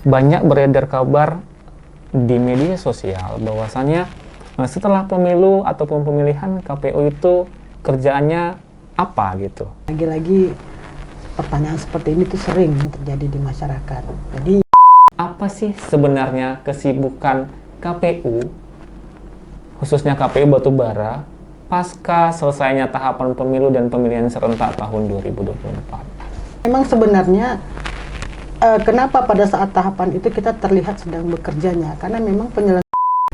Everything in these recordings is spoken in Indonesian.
banyak beredar kabar di media sosial bahwasannya setelah pemilu ataupun pemilihan KPU itu kerjaannya apa gitu. Lagi-lagi pertanyaan seperti ini tuh sering terjadi di masyarakat. Jadi apa sih sebenarnya kesibukan KPU, khususnya KPU Batubara, pasca selesainya tahapan pemilu dan pemilihan serentak tahun 2024? memang sebenarnya kenapa pada saat tahapan itu kita terlihat sedang bekerjanya? Karena memang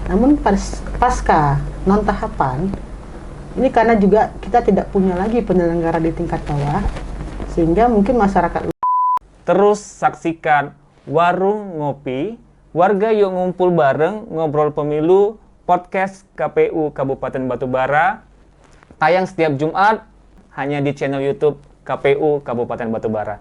namun pasca non tahapan ini karena juga kita tidak punya lagi penyelenggara di tingkat bawah, sehingga mungkin masyarakat. Terus saksikan Warung Ngopi, warga yuk ngumpul bareng ngobrol pemilu, podcast KPU Kabupaten Batubara, tayang setiap Jumat hanya di channel YouTube KPU Kabupaten Batubara.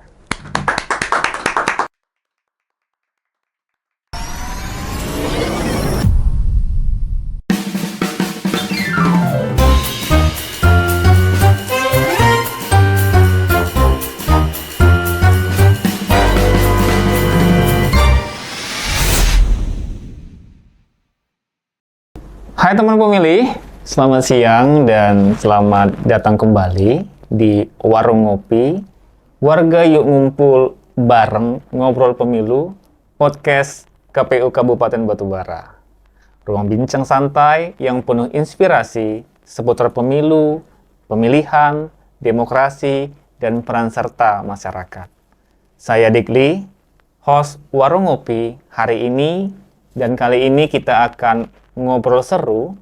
Hai teman pemilih, selamat siang dan selamat datang kembali di Warung Ngopi, warga yuk ngumpul bareng ngobrol pemilu, podcast KPU Kabupaten Batubara. Ruang bincang santai yang penuh inspirasi seputar pemilu, pemilihan, demokrasi, dan peran serta masyarakat. Saya Dikli, host Warung Ngopi hari ini, dan kali ini kita akan ngobrol seru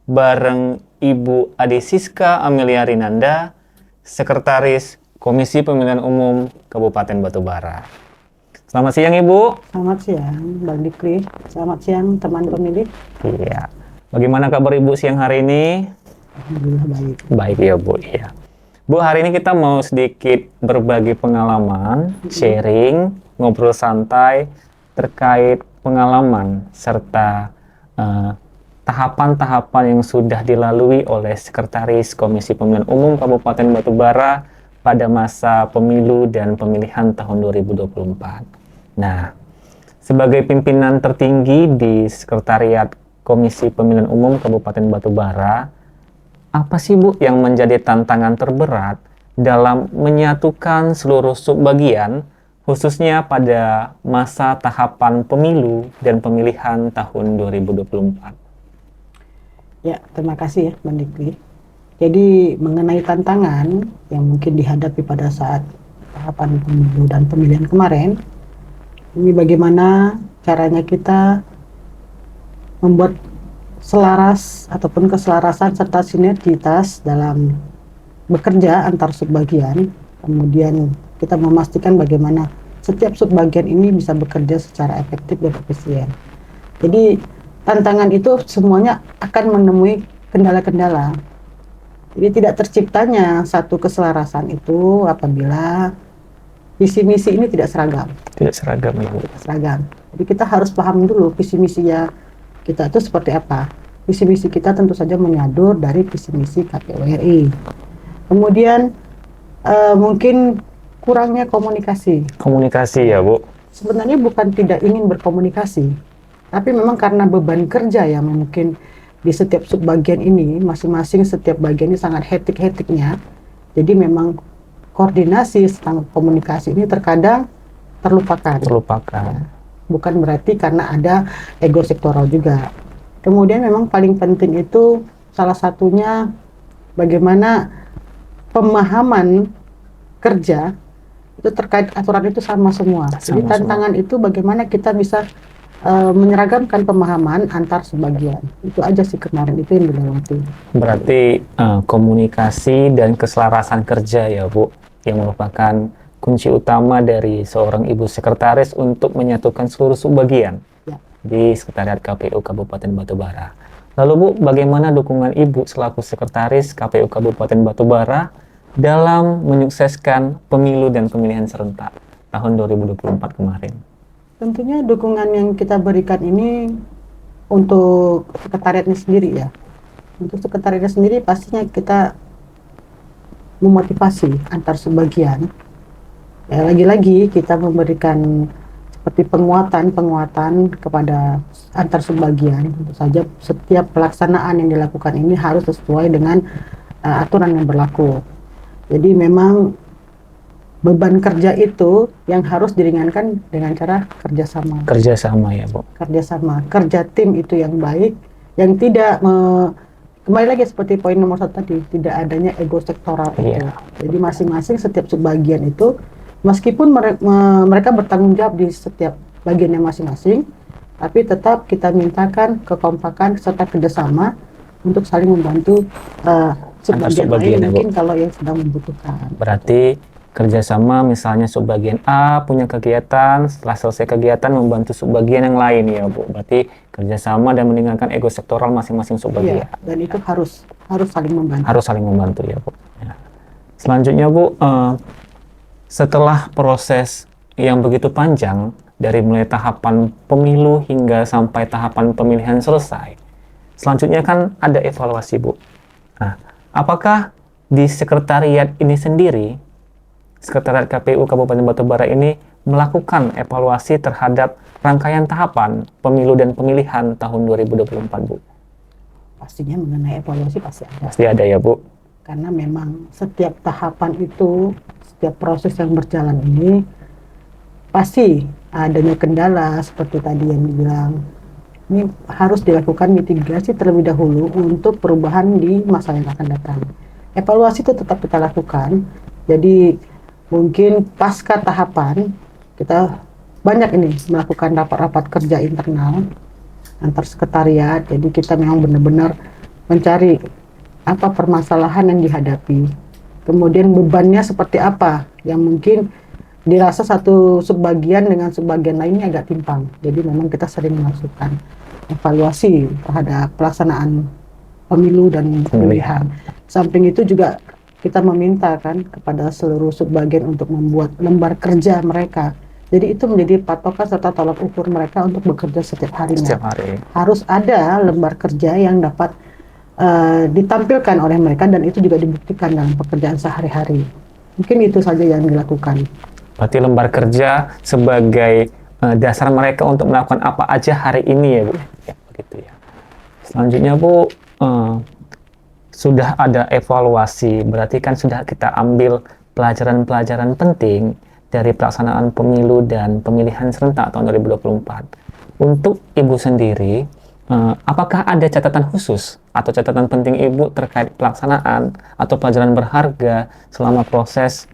bareng Ibu Ade Siska Amelia Rinanda, Sekretaris Komisi Pemilihan Umum Kabupaten Batubara. Selamat siang Ibu. Selamat siang Bang Dikri, selamat siang teman pemilih. Iya. Bagaimana kabar Ibu siang hari ini? Alhamdulillah baik. Baik ya Bu. Iya. Bu, hari ini kita mau sedikit berbagi pengalaman, sharing, ngobrol santai terkait pengalaman serta tahapan-tahapan yang sudah dilalui oleh Sekretaris Komisi Pemilihan Umum Kabupaten Batubara pada masa pemilu dan pemilihan tahun 2024. Nah, sebagai pimpinan tertinggi di Sekretariat Komisi Pemilihan Umum Kabupaten Batubara, apa sih Bu yang menjadi tantangan terberat dalam menyatukan seluruh subbagian khususnya pada masa tahapan pemilu dan pemilihan tahun 2024. Ya, terima kasih ya Bang Dikri. Jadi mengenai tantangan yang mungkin dihadapi pada saat tahapan pemilu dan pemilihan kemarin, ini bagaimana caranya kita membuat selaras ataupun keselarasan serta sinergitas dalam bekerja antar subbagian, kemudian kita memastikan bagaimana setiap subbagian ini bisa bekerja secara efektif dan efisien. Jadi tantangan itu semuanya akan menemui kendala-kendala. Jadi tidak terciptanya satu keselarasan itu apabila visi misi ini tidak seragam. Tidak seragam ya Bu. Tidak seragam. Jadi kita harus paham dulu visi misinya kita itu seperti apa. Visi misi kita tentu saja menyadur dari visi misi KPU RI. Kemudian mungkin kurangnya komunikasi. Komunikasi ya Bu. Sebenarnya bukan tidak ingin berkomunikasi, tapi memang karena beban kerja yang mungkin di setiap subbagian ini, masing-masing setiap bagian ini sangat hektik-hektiknya. Jadi memang koordinasi tentang komunikasi ini terkadang terlupakan. Bukan berarti karena ada ego sektoral juga. Kemudian memang paling penting itu salah satunya bagaimana pemahaman kerja itu terkait aturan itu sama semua. Jadi tantangan itu bagaimana kita bisa menyeragamkan pemahaman antar subbagian. Itu aja sih kemarin itu yang dilewati. Berarti komunikasi dan keselarasan kerja ya Bu, yang merupakan kunci utama dari seorang Ibu Sekretaris untuk menyatukan seluruh subbagian ya, di Sekretariat KPU Kabupaten Batubara. Lalu Bu, bagaimana dukungan Ibu selaku Sekretaris KPU Kabupaten Batubara dalam menyukseskan pemilu dan pemilihan serentak tahun 2024 kemarin? Tentunya dukungan yang kita berikan ini untuk sekretariatnya sendiri ya. Untuk sekretariatnya sendiri pastinya kita memotivasi antar subbagian. Ya, lagi-lagi kita memberikan seperti penguatan kepada antar subbagian. Tentu saja setiap pelaksanaan yang dilakukan ini harus sesuai dengan aturan yang berlaku. Jadi memang beban kerja itu yang harus diringankan dengan cara kerjasama. Kerjasama ya Bu. Kerjasama, kerja tim itu yang baik, yang tidak kembali lagi seperti poin nomor 1 tadi, tidak adanya ego sektoral itu. Jadi masing-masing setiap subbagian itu, meskipun mereka bertanggung jawab di setiap bagiannya masing-masing, tapi tetap kita mintakan kekompakan serta kerjasama untuk saling membantu subbagian lain mungkin kalau yang sedang membutuhkan. Berarti kerjasama, misalnya subbagian A punya kegiatan, setelah selesai kegiatan membantu subbagian yang lain ya Bu. Berarti kerjasama dan meninggalkan ego sektoral masing-masing subbagian. Iya, dan itu harus saling membantu. Harus saling membantu ya Bu. Ya. Selanjutnya Bu, setelah proses yang begitu panjang dari mulai tahapan pemilu hingga sampai tahapan pemilihan selesai, selanjutnya kan ada evaluasi Bu. Nah, apakah di sekretariat ini sendiri, Sekretariat KPU Kabupaten Batubara ini melakukan evaluasi terhadap rangkaian tahapan pemilu dan pemilihan tahun 2024, Bu? Pastinya mengenai evaluasi pasti ada. Pasti ada ya, Bu. Karena memang setiap tahapan itu, setiap proses yang berjalan ini, pasti adanya kendala seperti tadi yang dibilang. Ini harus dilakukan mitigasi terlebih dahulu untuk perubahan di masa yang akan datang. Evaluasi itu tetap kita lakukan, jadi mungkin pasca tahapan kita banyak ini melakukan rapat-rapat kerja internal antar sekretariat. Jadi kita memang benar-benar mencari apa permasalahan yang dihadapi, kemudian bebannya seperti apa yang mungkin dirasa satu subbagian dengan subbagian lainnya agak timpang. Jadi memang kita sering melakukan evaluasi terhadap pelaksanaan pemilu dan pemilihan. Samping itu juga kita meminta kan kepada seluruh subbagian untuk membuat lembar kerja mereka. Jadi itu menjadi patokan serta tolak ukur mereka untuk bekerja setiap harinya. Setiap hari. Harus ada lembar kerja yang dapat ditampilkan oleh mereka dan itu juga dibuktikan dalam pekerjaan sehari-hari. Mungkin itu saja yang dilakukan. Berarti lembar kerja sebagai dasar mereka untuk melakukan apa aja hari ini ya Bu? Ya, begitu ya. Selanjutnya Bu, sudah ada evaluasi, berarti kan sudah kita ambil pelajaran-pelajaran penting dari pelaksanaan pemilu dan pemilihan serentak tahun 2024. Untuk Ibu sendiri, apakah ada catatan khusus atau catatan penting Ibu terkait pelaksanaan atau pelajaran berharga selama proses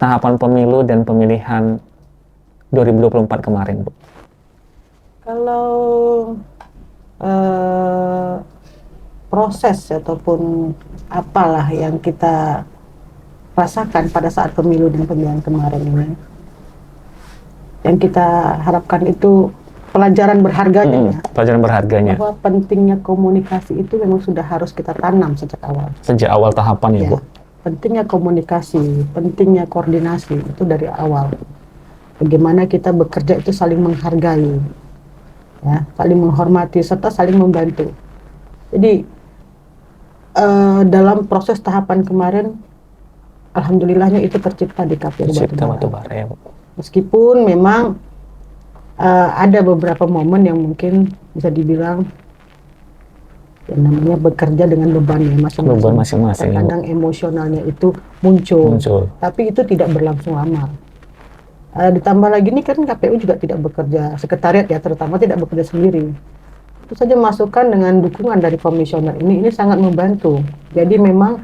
tahapan pemilu dan pemilihan 2024 kemarin, Bu? Kalau proses ataupun apalah yang kita rasakan pada saat pemilu dan pemilihan kemarin ini, yang kita harapkan itu pelajaran berharganya, pelajaran berharganya, bahwa pentingnya komunikasi itu memang sudah harus kita tanam sejak awal. Sejak awal tahapan ya, Bu? Pentingnya komunikasi, pentingnya koordinasi itu dari awal. Bagaimana kita bekerja itu saling menghargai, ya, saling menghormati serta saling membantu. Jadi dalam proses tahapan kemarin, alhamdulillahnya itu tercipta di KPU Batubara. Ya, Bu. Meskipun memang ada beberapa momen yang mungkin bisa dibilang yang namanya bekerja dengan beban ya masing-masing. Terkadang emosionalnya itu muncul, tapi itu tidak berlangsung lama. Ditambah lagi ini kan KPU juga tidak bekerja, sekretariat ya terutama tidak bekerja sendiri. Itu saja masukan dengan dukungan dari komisioner ini sangat membantu. Jadi memang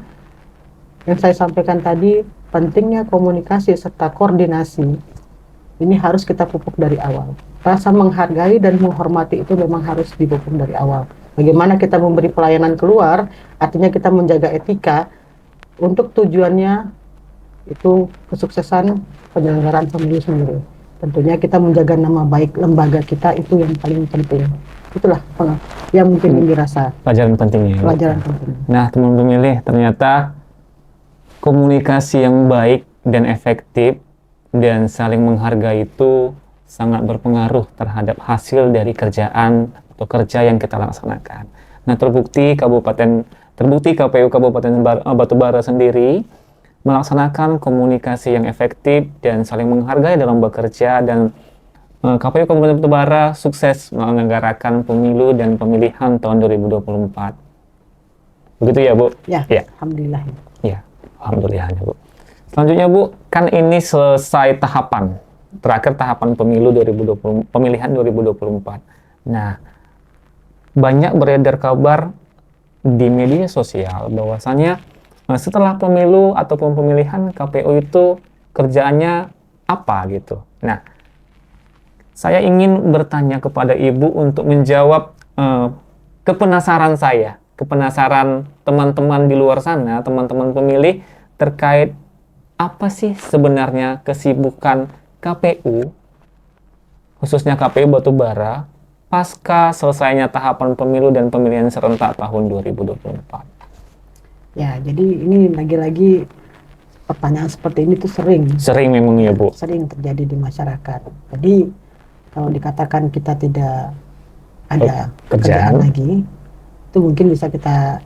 yang saya sampaikan tadi, pentingnya komunikasi serta koordinasi ini harus kita pupuk dari awal. Rasa menghargai dan menghormati itu memang harus dipupuk dari awal. Bagaimana kita memberi pelayanan keluar, artinya kita menjaga etika untuk tujuannya itu kesuksesan penyelenggaraan pemilu sendiri. Tentunya kita menjaga nama baik lembaga kita itu yang paling penting. Itulah yang mungkin yang dirasa pelajaran pentingnya. Pelajaran penting. Nah, teman pemilih, ternyata komunikasi yang baik dan efektif dan saling menghargai itu sangat berpengaruh terhadap hasil dari kerjaan atau kerja yang kita laksanakan. Nah, terbukti KPU Kabupaten Batubara sendiri melaksanakan komunikasi yang efektif dan saling menghargai dalam bekerja, dan KPU Kabupaten Batubara sukses menyelenggarakan pemilu dan pemilihan tahun 2024. Begitu ya, Bu? Ya, Ya. alhamdulillah. Ya, alhamdulillah ya, Bu. Selanjutnya, Bu, kan ini selesai tahapan terakhir, tahapan pemilu 2020, pemilihan 2024. Nah, banyak beredar kabar di media sosial bahwasannya setelah pemilu ataupun pemilihan KPU itu kerjaannya apa gitu. Nah, saya ingin bertanya kepada Ibu untuk menjawab kepenasaran saya, kepenasaran teman-teman di luar sana, teman-teman pemilih, terkait apa sih sebenarnya kesibukan KPU, khususnya KPU Batubara, pasca selesainya tahapan pemilu dan pemilihan serentak tahun 2024. Ya, jadi ini lagi-lagi pertanyaan seperti ini tuh Sering memang ya, Bu. sering terjadi di masyarakat. Jadi kalau dikatakan kita tidak ada Kerjaan. pekerjaan lagi, itu mungkin bisa kita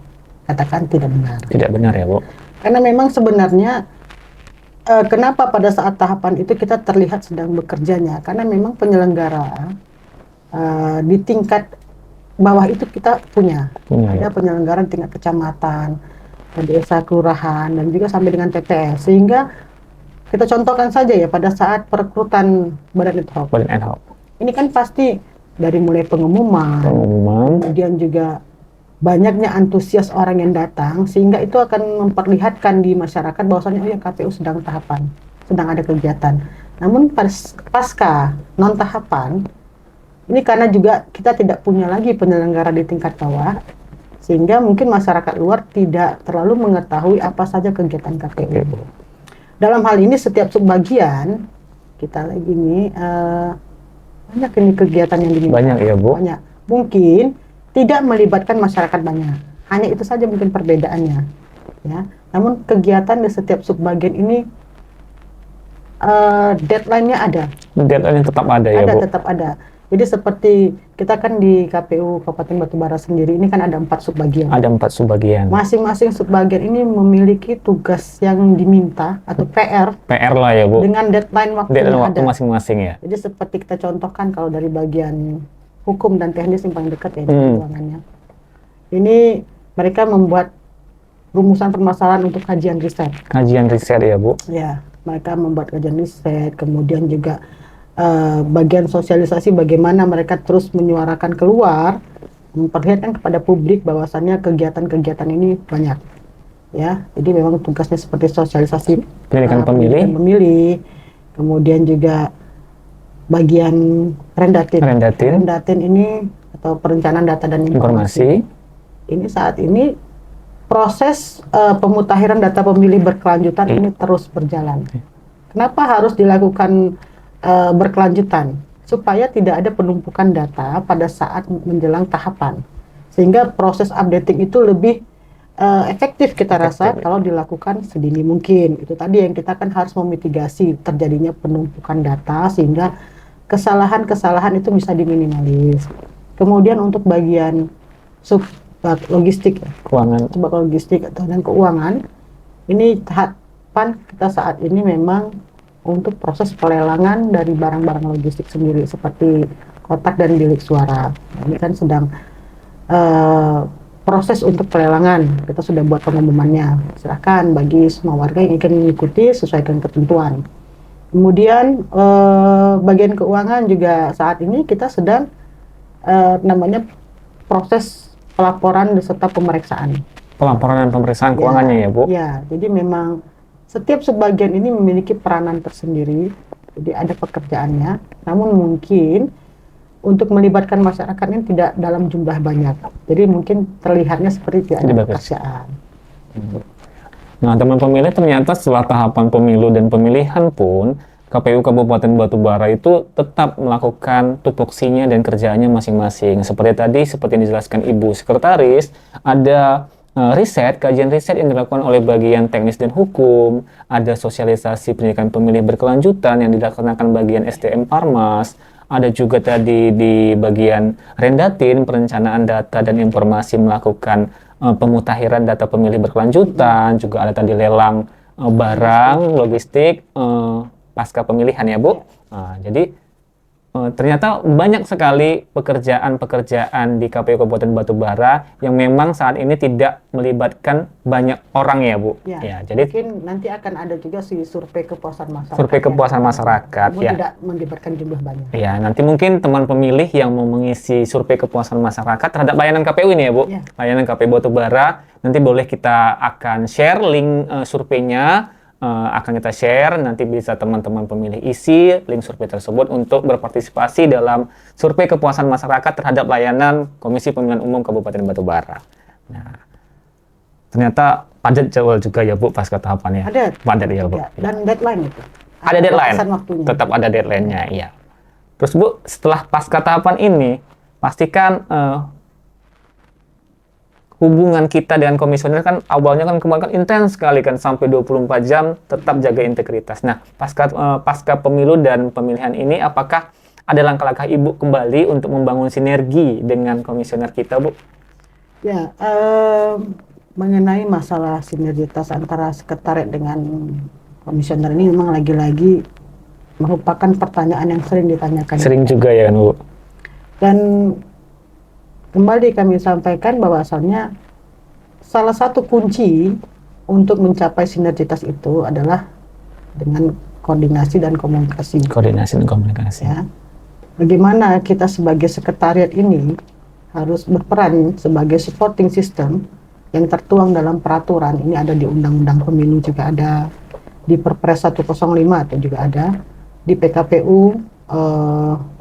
katakan tidak benar. Tidak benar ya, Bu. Karena memang sebenarnya kenapa pada saat tahapan itu kita terlihat sedang bekerjanya? Karena memang penyelenggara di tingkat bawah itu kita punya Ya. ada penyelenggara di tingkat kecamatan, desa, kelurahan, dan juga sampai dengan TPS. Sehingga kita contohkan saja ya, pada saat perekrutan badan ad hoc. Badan ad hoc. Ini kan pasti dari mulai pengumuman, kemudian juga banyaknya antusias orang yang datang, sehingga itu akan memperlihatkan di masyarakat bahwasanya oh ya, KPU sedang tahapan, sedang ada kegiatan. Namun pasca non tahapan, ini karena juga kita tidak punya lagi penyelenggara di tingkat bawah, sehingga mungkin masyarakat luar tidak terlalu mengetahui apa saja kegiatan KPU. Dalam hal ini setiap subbagian kita lagi ini banyak ini kegiatan yang dimiliki. Banyak ya, Bu. Banyak. Mungkin tidak melibatkan masyarakat banyak. Hanya itu saja mungkin perbedaannya. Ya. Namun kegiatan di setiap subbagian ini deadline-nya ada. Deadline tetap ada ya, Bu. Tetap ada. Jadi seperti kita kan di KPU Kabupaten Batubara sendiri ini kan ada 4 subbagian. Ada 4 subbagian. Masing-masing subbagian ini memiliki tugas yang diminta atau PR lah ya, Bu. dengan deadline waktu Deadline waktu masing-masing ya. Jadi seperti kita contohkan kalau dari bagian hukum dan teknis yang paling dekat ya, keuangannya. Ini mereka membuat rumusan permasalahan untuk kajian riset. Kajian riset ya, Bu. Ya, mereka membuat kajian riset, kemudian juga bagian sosialisasi bagaimana mereka terus menyuarakan keluar, memperlihatkan kepada publik bahwasannya kegiatan-kegiatan ini banyak. Ya, jadi memang tugasnya seperti sosialisasi pendidikan pemilih, kemudian juga bagian rendatin ini atau perencanaan data dan informasi. Ini saat ini proses pemutakhiran data pemilih berkelanjutan ini terus berjalan. Kenapa harus dilakukan berkelanjutan? Supaya tidak ada penumpukan data pada saat menjelang tahapan, sehingga proses updating itu lebih efektif kita rasa kalau dilakukan sedini mungkin. Itu tadi yang kita kan harus memitigasi terjadinya penumpukan data sehingga kesalahan-kesalahan itu bisa diminimalis. Kemudian untuk bagian logistik, logistik dan keuangan, ini tahapan kita saat ini memang untuk proses pelelangan dari barang-barang logistik sendiri seperti kotak dan bilik suara. Ini kan sedang proses untuk pelelangan. Kita sudah buat pengumumannya. Silakan bagi semua warga yang ingin mengikuti sesuaikan ketentuan. Kemudian bagian keuangan juga saat ini kita sedang namanya proses pelaporan beserta pemeriksaan. Pelaporan dan pemeriksaan keuangannya ya, Bu? Ya, jadi memang setiap subbagian ini memiliki peranan tersendiri, jadi ada pekerjaannya. Namun mungkin untuk melibatkan masyarakat ini tidak dalam jumlah banyak. Jadi mungkin terlihatnya seperti tidak ada pekerjaan. Nah, teman pemilih, ternyata setelah tahapan pemilu dan pemilihan pun KPU Kabupaten Batubara itu tetap melakukan tupoksinya dan kerjaannya masing-masing. Seperti yang dijelaskan Ibu Sekretaris, ada kajian riset yang dilakukan oleh bagian teknis dan hukum, ada sosialisasi pendidikan pemilih berkelanjutan yang dilaksanakan bagian SDM Parmas, ada juga tadi di bagian rendatin, perencanaan data dan informasi melakukan pemutakhiran data pemilih berkelanjutan, juga ada tadi lelang barang, logistik, pasca pemilihan ya Bu. Jadi ternyata banyak sekali pekerjaan-pekerjaan di KPU Kabupaten Batubara yang memang saat ini tidak melibatkan banyak orang ya Bu. Ya, Jadi mungkin nanti akan ada juga survei kepuasan masyarakat. Survei kepuasan masyarakat ya. Tidak melibatkan jumlah banyak. Ya, nanti mungkin teman pemilih yang mau mengisi survei kepuasan masyarakat terhadap layanan KPU ini ya Bu. Ya. Layanan KPU Batubara, nanti boleh kita akan share link surveinya. Akan kita share, nanti bisa teman-teman pemilih isi link survei tersebut untuk berpartisipasi dalam survei kepuasan masyarakat terhadap layanan Komisi Pemilihan Umum Kabupaten Batubara. Nah, ternyata padat jadwal juga ya Bu pasca tahapannya. Padat ya Bu. Dan deadline itu. Ada deadline. Waktunya. Tetap ada deadline-nya, iya. Terus Bu, setelah pasca tahapan ini, pastikan hubungan kita dengan komisioner kan awalnya kan kemarin kan intens sekali kan sampai 24 jam tetap jaga integritas. Nah, pasca pemilu dan pemilihan ini apakah ada langkah-langkah Ibu kembali untuk membangun sinergi dengan komisioner kita, Bu? Ya, mengenai masalah sinergitas antara sekretariat dengan komisioner ini memang lagi-lagi merupakan pertanyaan yang sering ditanyakan. Sering juga ya kan, Bu? Dan kembali kami sampaikan bahwasannya salah satu kunci untuk mencapai sinergitas itu adalah dengan koordinasi dan komunikasi. Koordinasi dan komunikasi. Ya. Bagaimana kita sebagai sekretariat ini harus berperan sebagai supporting system yang tertuang dalam peraturan. Ini ada di Undang-Undang Pemilu juga ada, di Perpres 105 itu juga ada, di PKPU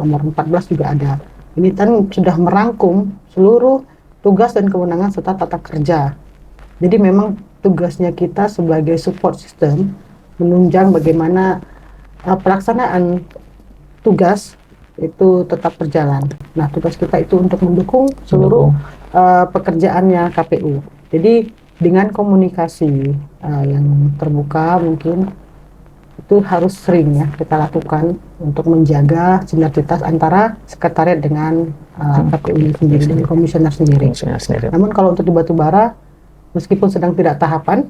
nomor 14 juga ada. Ini kan sudah merangkum seluruh tugas dan kewenangan serta tata kerja. Jadi memang tugasnya kita sebagai support system menunjang bagaimana pelaksanaan tugas itu tetap berjalan. Nah, tugas kita itu untuk mendukung seluruh pekerjaannya KPU. Jadi dengan komunikasi yang terbuka mungkin itu harus sering ya kita lakukan untuk menjaga sinergitas antara sekretariat dengan KPU sendiri dan komisioner sendiri. Namun kalau untuk di Batubara, meskipun sedang tidak tahapan,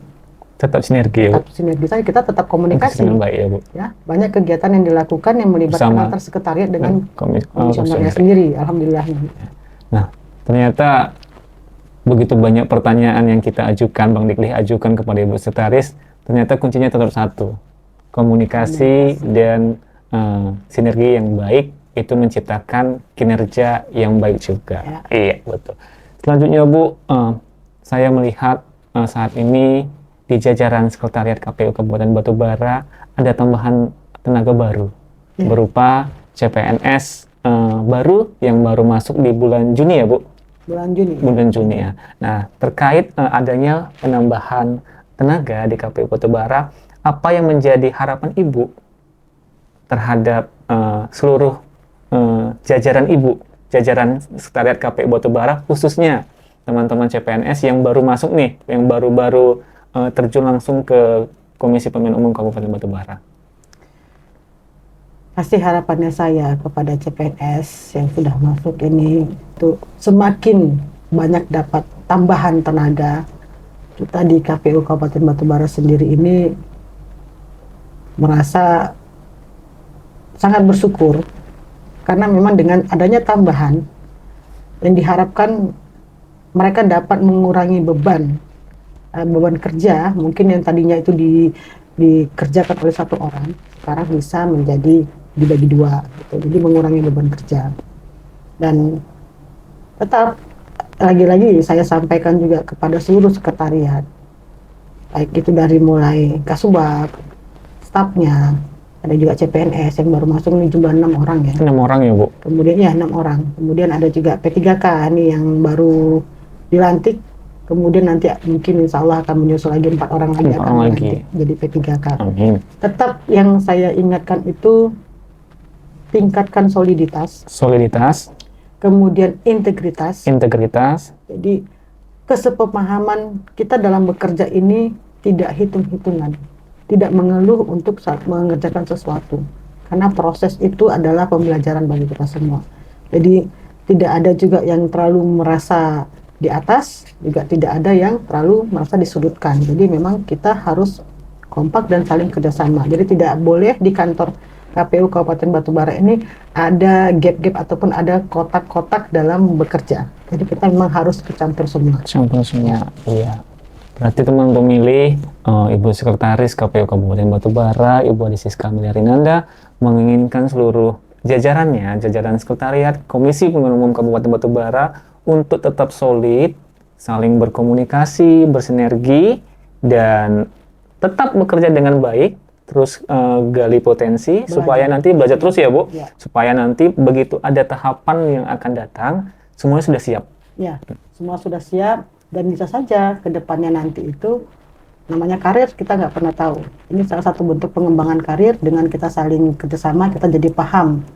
tetap sinergi. Tetap sinergi saja, kita tetap komunikasi. Baik, ya, Bu. Ya, banyak kegiatan yang dilakukan yang melibatkan antar sekretariat dengan komisionernya sendiri. Alhamdulillah. Nah, ternyata begitu banyak pertanyaan yang kita ajukan, Bang Dikli ajukan kepada Ibu Sekretaris, ternyata kuncinya tetap satu. Komunikasi dan sinergi yang baik itu menciptakan kinerja yang baik juga. Ya. Iya, betul. Selanjutnya Bu, saya melihat saat ini di jajaran sekretariat KPU Kabupaten Batubara ada tambahan tenaga baru berupa CPNS baru yang baru masuk di bulan Juni ya Bu? Bulan Juni ya. Nah, terkait adanya penambahan tenaga di KPU Batubara, apa yang menjadi harapan Ibu terhadap seluruh jajaran Ibu, jajaran sekretariat KPU Batubara, khususnya teman-teman CPNS yang baru masuk nih, yang baru-baru terjun langsung ke Komisi Pemilihan Umum Kabupaten Batubara? Pasti harapannya saya kepada CPNS yang sudah masuk ini itu semakin banyak dapat tambahan tenaga. Kita di KPU Kabupaten Batubara sendiri ini merasa sangat bersyukur karena memang dengan adanya tambahan yang diharapkan mereka dapat mengurangi beban kerja mungkin yang tadinya itu dikerjakan oleh satu orang sekarang bisa menjadi dibagi dua gitu. Jadi mengurangi beban kerja. Dan tetap lagi-lagi saya sampaikan juga kepada seluruh sekretariat, baik itu dari mulai Kasubag, stafnya, ada juga CPNS yang baru masuk ini jumlah 6 orang ya. 6 orang ya Bu? Kemudian ya 6 orang. Kemudian ada juga P3K nih yang baru dilantik. Kemudian nanti mungkin insya Allah akan menyusul lagi 4 orang lagi akan dilantik jadi P3K. Amin. Tetap yang saya ingatkan itu tingkatkan soliditas. Kemudian integritas. Jadi kesepemahaman kita dalam bekerja ini tidak hitung-hitungan, tidak mengeluh untuk saat mengerjakan sesuatu, karena proses itu adalah pembelajaran bagi kita semua. Jadi tidak ada juga yang terlalu merasa di atas, juga tidak ada yang terlalu merasa disudutkan. Jadi memang kita harus kompak dan saling kerjasama. Jadi tidak boleh di kantor KPU Kabupaten Batubara ini ada gap-gap ataupun ada kotak-kotak dalam bekerja. Jadi kita memang harus kecampur semua. Campur semua. Iya. Berarti teman pemilih, Ibu Sekretaris KPU Kabupaten Batubara, Ibu Adi Siska Miliarinanda menginginkan seluruh jajarannya, jajaran sekretariat Komisi Pemilihan Umum Kabupaten Batubara untuk tetap solid, saling berkomunikasi, bersinergi, dan tetap bekerja dengan baik, terus gali potensi, supaya nanti belajar terus ya Bu, Ya. supaya nanti begitu ada tahapan yang akan datang, semuanya sudah siap. Ya, semua sudah siap dan bisa saja ke depannya nanti itu namanya karir kita nggak pernah tahu. Ini salah satu bentuk pengembangan karir dengan kita saling kerjasama, kita jadi paham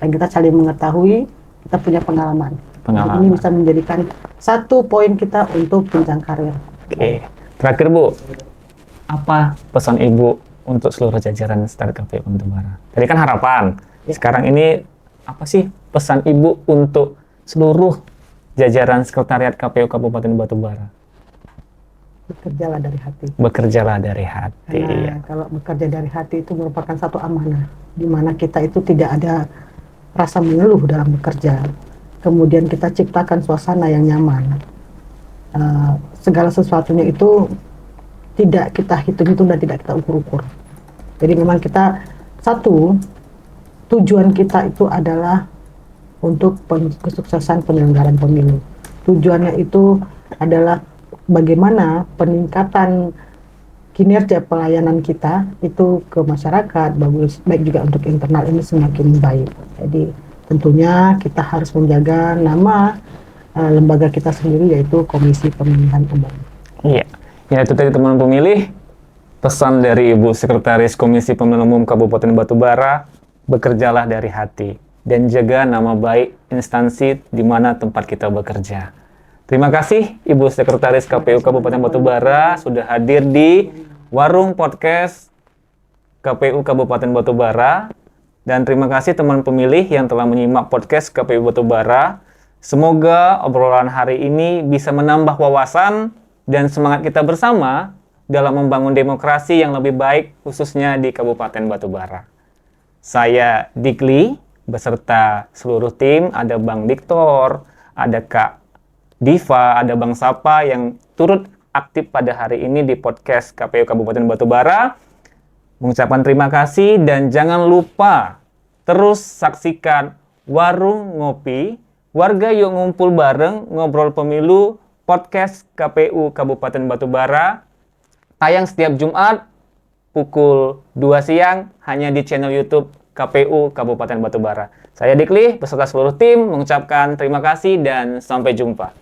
dan kita saling mengetahui, kita punya pengalaman. Jadi ini bisa menjadikan satu poin kita untuk jenjang karir. Oke, terakhir Bu, apa pesan Ibu untuk seluruh jajaran staf KPU Batubara? Tadi kan harapan, sekarang ini apa sih pesan Ibu untuk seluruh jajaran sekretariat KPU Kabupaten Batubara? Bekerjalah dari hati. Bekerjalah dari hati. Karena kalau bekerja dari hati itu merupakan satu amanah, di mana kita itu tidak ada rasa mengeluh dalam bekerja. Kemudian kita ciptakan suasana yang nyaman. Segala sesuatunya itu tidak kita hitung-hitung dan tidak kita ukur-ukur. Jadi memang kita tujuan kita itu adalah untuk kesuksesan penyelenggaraan pemilu. Tujuannya itu adalah bagaimana peningkatan kinerja pelayanan kita itu ke masyarakat, baik juga untuk internal ini semakin baik. Jadi tentunya kita harus menjaga nama lembaga kita sendiri, yaitu Komisi Pemilihan Umum. Iya, ya itu tadi teman pemilih, pesan dari Ibu Sekretaris Komisi Pemilihan Umum Kabupaten Batubara, bekerjalah dari hati dan jaga nama baik instansi di mana tempat kita bekerja. Terima kasih Ibu Sekretaris KPU Kabupaten Batubara sudah hadir di Warung Podcast KPU Kabupaten Batubara, dan terima kasih teman pemilih yang telah menyimak podcast KPU Batubara. Semoga obrolan hari ini bisa menambah wawasan dan semangat kita bersama dalam membangun demokrasi yang lebih baik khususnya di Kabupaten Batubara. Saya Dikli beserta seluruh tim, ada Bang Diktor, ada Kak Diva, ada Bang Sapa yang turut aktif pada hari ini di podcast KPU Kabupaten Batubara. Mengucapkan terima kasih dan jangan lupa terus saksikan Warung Ngopi, Warga Yuk Ngumpul Bareng Ngobrol Pemilu, podcast KPU Kabupaten Batubara, tayang setiap Jumat pukul 2 siang hanya di channel YouTube KPU Kabupaten Batubara. Saya Dikli beserta seluruh tim mengucapkan terima kasih dan sampai jumpa.